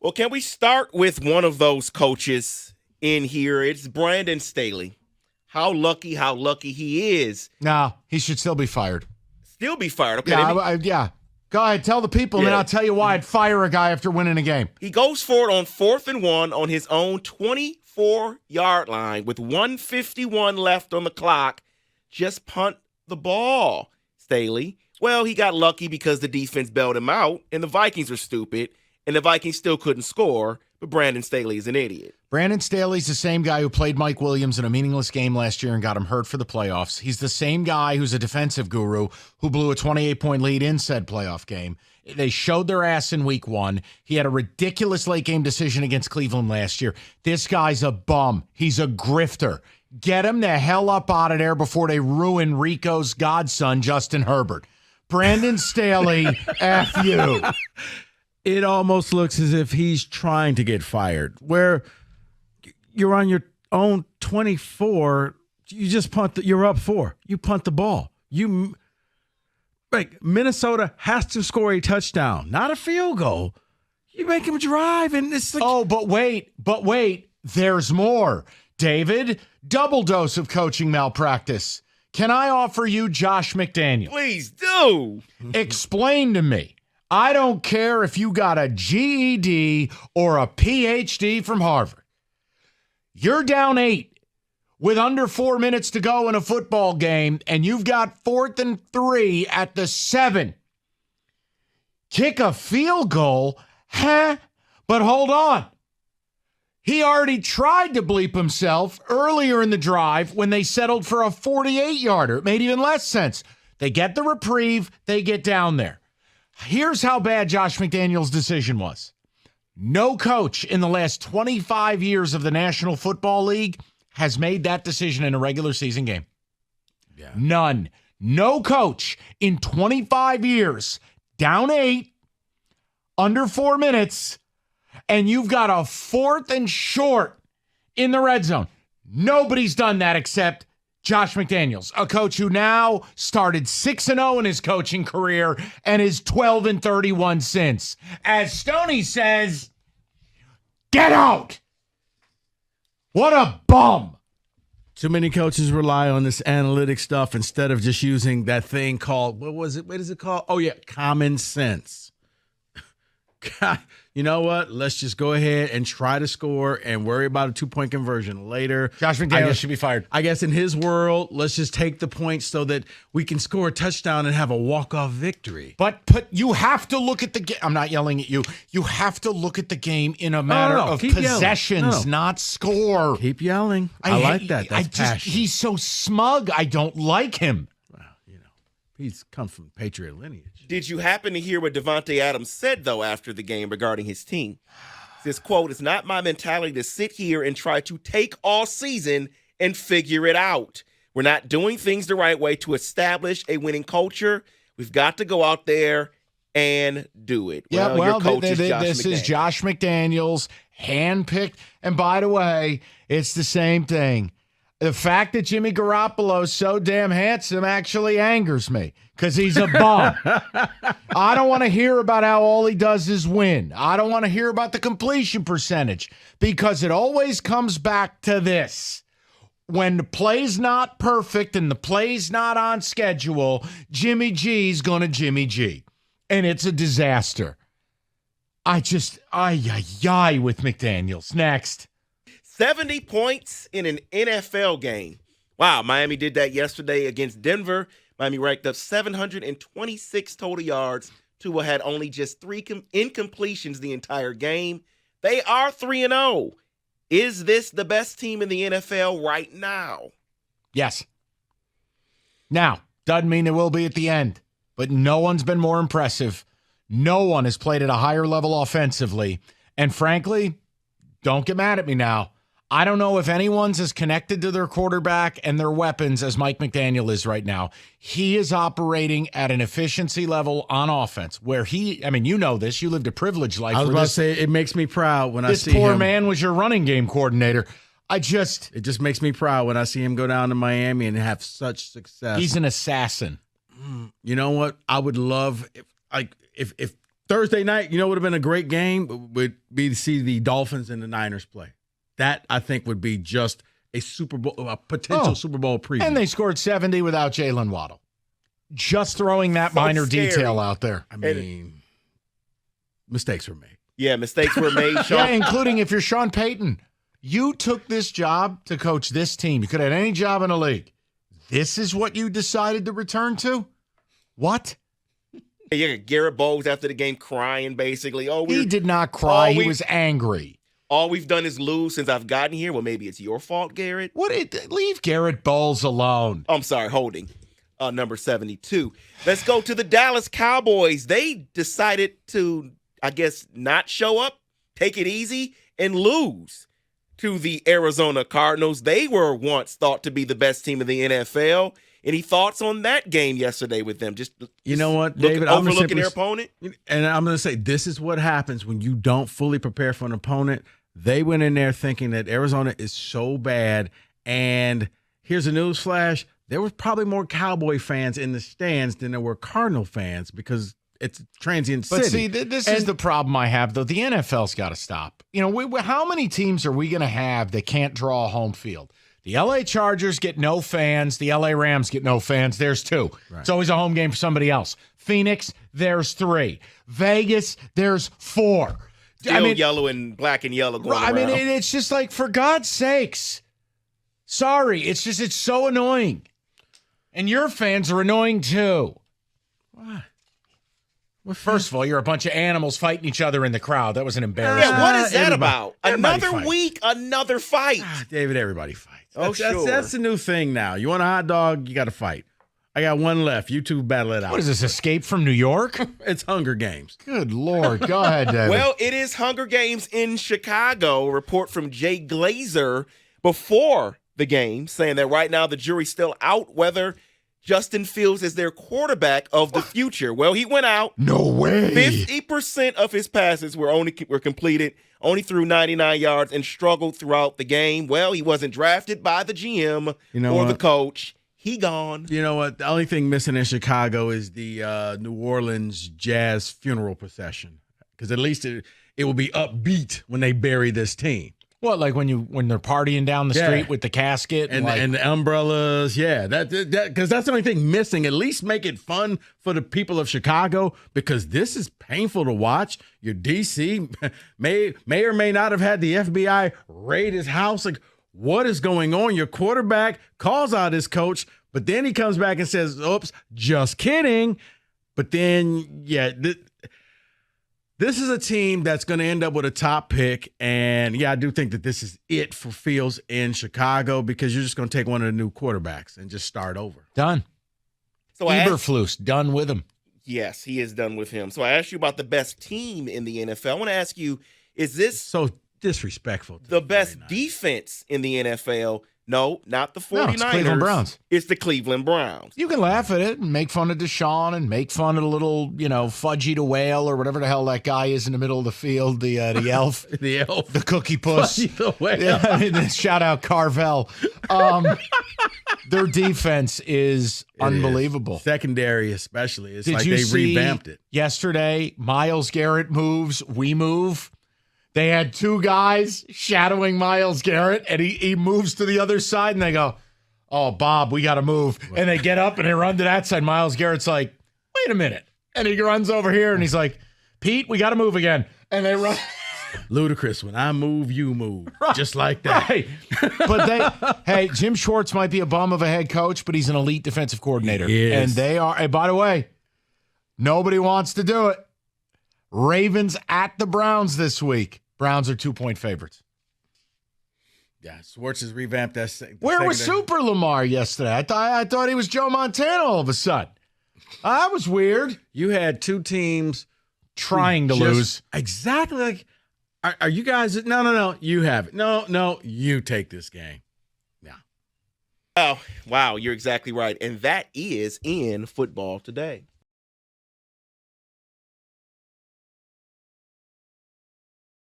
Well, can we start with one of those coaches in here? It's Brandon Staley. How lucky he is. No, he should still be fired. Still be fired. Okay. Yeah. Go ahead, tell the people, and then I'll tell you why I'd fire a guy after winning a game. He goes for it on 4th and 1 on his own 24-yard line with 1:51 left on the clock. Just punt the ball, Staley. Well, he got lucky because the defense bailed him out, and the Vikings are stupid, and the Vikings still couldn't score, but Brandon Staley is an idiot. Brandon Staley's the same guy who played Mike Williams in a meaningless game last year and got him hurt for the playoffs. He's the same guy who's a defensive guru who blew a 28-point lead in said playoff game. They showed their ass in week 1. He had a ridiculous late-game decision against Cleveland last year. This guy's a bum. He's a grifter. Get him the hell up out of there before they ruin Rico's godson, Justin Herbert. Brandon Staley, F you. It almost looks as if he's trying to get fired, where you're on your own 24, you just punt. You're up 4. You punt the ball. Minnesota has to score a touchdown, not a field goal. You make him drive, and it's like, oh, but wait, there's more. David, double dose of coaching malpractice. Can I offer you Josh McDaniel? Please do. Explain to me. I don't care if you got a GED or a PhD from Harvard. You're down 8 with under 4 minutes to go in a football game, and you've got 4th and 3 at the 7. Kick a field goal? Huh? But hold on. He already tried to bleep himself earlier in the drive when they settled for a 48-yarder. It made even less sense. They get the reprieve. They get down there. Here's how bad Josh McDaniel's decision was. No coach in the last 25 years of the National Football League has made that decision in a regular season game. Yeah. None. No coach in 25 years, down 8, under 4 minutes, and you've got a 4th and short in the red zone. Nobody's done that except Josh McDaniels, a coach who now started 6-0 in his coaching career and is 12-31 since. As Stoney says, get out! What a bum! Too many coaches rely on this analytic stuff instead of just using that thing called, what is it called? Oh, yeah, common sense. God, you know what? Let's just go ahead and try to score and worry about a 2-point conversion later. Josh McDaniels should be fired. I guess in his world, let's just take the points so that we can score a touchdown and have a walk-off victory. But you have to look at the game. I'm not yelling at you. You have to look at the game in a matter of possessions, not score. Keep yelling. I like that. That's passion. He's so smug. I don't like him. Well, he's come from Patriot lineage. Did you happen to hear what Davante Adams said, though, after the game regarding his team? This quote, "It's not my mentality to sit here and try to take all season and figure it out. We're not doing things the right way to establish a winning culture. We've got to go out there and do it." Yeah, your coach is Josh this McDaniels. is Josh McDaniels, handpicked. And by the way, it's the same thing. The fact that Jimmy Garoppolo's so damn handsome actually angers me because he's a bum. I don't want to hear about how all he does is win. I don't want to hear about the completion percentage because it always comes back to this. When the play's not perfect and the play's not on schedule, Jimmy G's going to Jimmy G. And it's a disaster. With McDaniels. Next. 70 points in an NFL game. Wow, Miami did that yesterday against Denver. Miami racked up 726 total yards. Tua had only just 3 incompletions the entire game. They are 3-0. Is this the best team in the NFL right now? Yes. Now, doesn't mean it will be at the end, but no one's been more impressive. No one has played at a higher level offensively. And frankly, don't get mad at me now. I don't know if anyone's as connected to their quarterback and their weapons as Mike McDaniel is right now. He is operating at an efficiency level on offense where you know this. You lived a privileged life. I was about to say, it makes me proud when I see him. This poor man was your running game coordinator. It just makes me proud when I see him go down to Miami and have such success. He's an assassin. You know what? I would love if Thursday night, you know, would have been a great game. Would be to see the Dolphins and the Niners play. That I think would be just a potential Super Bowl preview. And they scored 70 without Jalen Waddle. Just throwing that minor detail out there. I mean, mistakes were made. Yeah, mistakes were made, Sean. Yeah, including if you're Sean Payton. You took this job to coach this team. You could have had any job in the league. This is what you decided to return to? What? Yeah, Garrett Bowles after the game crying, basically. He did not cry. He was angry. All we've done is lose since I've gotten here. Well, maybe it's your fault, Garrett. Leave Garrett Bowles alone. I'm sorry, holding. Number 72. Let's go to the Dallas Cowboys. They decided to, I guess, not show up, take it easy, and lose to the Arizona Cardinals. They were once thought to be the best team in the NFL. Any thoughts on that game yesterday with them? You know what, David? Overlooking their opponent? And I'm going to say, this is what happens when you don't fully prepare for an opponent. They went in there thinking that Arizona is so bad. And here's a news flash. There was probably more Cowboy fans in the stands than there were Cardinal fans because it's a transient city. But see, this is the problem I have, though. The NFL's got to stop. You know, how many teams are we going to have that can't draw a home field? The L.A. Chargers get no fans. The L.A. Rams get no fans. There's 2. Right. It's always a home game for somebody else. Phoenix, there's 3. Vegas, there's 4. Still yellow and black and yellow going around. I mean, it's just like, for God's sakes. Sorry. It's so annoying. And your fans are annoying, too. What? Well, first of all, you're a bunch of animals fighting each other in the crowd. That was an embarrassment. Yeah, what is that about? Everybody Another week, another fight. David, everybody fights. Sure. That's the new thing now. You want a hot dog, you got to fight. I got one left. You two battle it out. What is this, Escape from New York? It's Hunger Games. Good Lord. Go ahead, David. Well, it is Hunger Games in Chicago. A report from Jay Glazer before the game saying that right now the jury's still out whether Justin Fields is their quarterback of the future. Well, he went out. No way. 50% of his passes were completed, only threw 99 yards, and struggled throughout the game. Well, he wasn't drafted by the GM or the coach. He gone. You know what? The only thing missing in Chicago is the New Orleans Jazz funeral procession, because at least it will be upbeat when they bury this team. What, like when they're partying down the street with the casket and the umbrellas? Yeah, that because that's the only thing missing. At least make it fun for the people of Chicago, because this is painful to watch. Your DC may or may not have had the FBI raid his house. Like, what is going on? Your quarterback calls out his coach, but then he comes back and says, "Oops, just kidding." But then, this is a team that's going to end up with a top pick, and I do think that this is it for Fields in Chicago, because you're just going to take one of the new quarterbacks and just start over. Done. So Eberflus, done with him. Yes, he is done with him. So I asked you about the best team in the NFL. I want to ask you, is this so disrespectful? The best defense in the NFL? No, not the 49ers. No, it's Cleveland Browns. It's the Cleveland Browns. You can laugh at it and make fun of Deshaun and make fun of the little, Fudgy the Whale or whatever the hell that guy is in the middle of the field, the elf. The elf. The cookie puss. Fudgy the Whale. Yeah, shout out Carvel. Their defense is unbelievable. Secondary especially. It's Did like you they see revamped it. Yesterday, Myles Garrett moves, we move. They had 2 guys shadowing Myles Garrett, and he moves to the other side, and they go, "Oh, Bob, we got to move." And they get up, and they run to that side. Myles Garrett's like, "Wait a minute." And he runs over here, and he's like, "Pete, we got to move again." And they run. Ludicrous. When I move, you move. Right. Just like that. Right. But Jim Schwartz might be a bum of a head coach, but he's an elite defensive coordinator. He is. And they are, and by the way, nobody wants to do it. Ravens at the Browns this week. Browns are 2-point favorites. Yeah, Schwartz has revamped that. Where was Super Lamar yesterday? I thought he was Joe Montana all of a sudden. That was weird. You had 2 teams trying to lose. Exactly. Like, are you guys? No. You have it. No. You take this game. Yeah. Oh, wow. You're exactly right. And that is in football today.